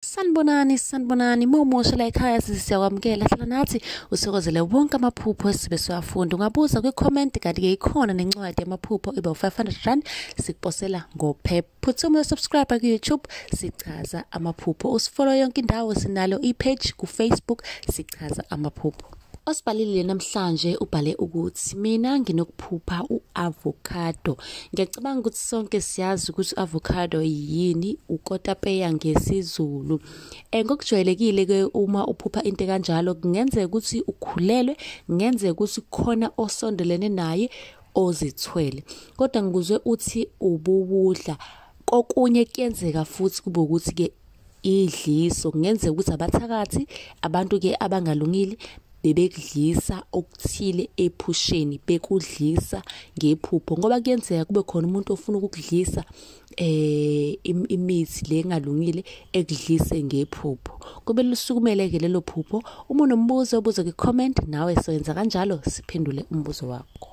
Sanibonani momusha la ekhaya siyakwamukela hlala nathi usokozele wonke amaphupho esibe siwafunda. Ungabuza kwi-comment kanti-ke ikhona nencwadi yamaphupho iba u-500 sikuposela ngophepha. Phuthuma subscribe ku-YouTube sichaza amaphupho. Usifollow yonke indawo, sinalo i-page ku-Facebook sichaza amaphupho. Osibhalile namhlanje ubhale ukuthi mina nginokuphupha u-avocado. Ngiyacabanga ukuthi sonke siyazi ukuthi u-avocado yini, ukotapeya ngesiZulu. Ngokujwayelekile ke uma uphupha into kanjalo kungenzeka ukuthi ukhulelwe, kungenzeka ukuthi khona osondelene naye ozithwele. Kodwa ngikuzwe uthi ububudla. Kokunye kuyenzeka futhi kube ukuthi ke idliso, kungenzeka ukuthi abathakathi abantu ke abangalungile bebekudlisa okuthile ephusheni, bekudlisa ngephupho ngoba kuyenzeka kube khona umuntu ofuna ukukudlisa imithi le engalungile ekudlise ngephupho. Kube lusukumele ke lelo phupho. Uma unombuzo ubuza ku-comment nawe soyenza kanjalo siphendule umbuzo wakho.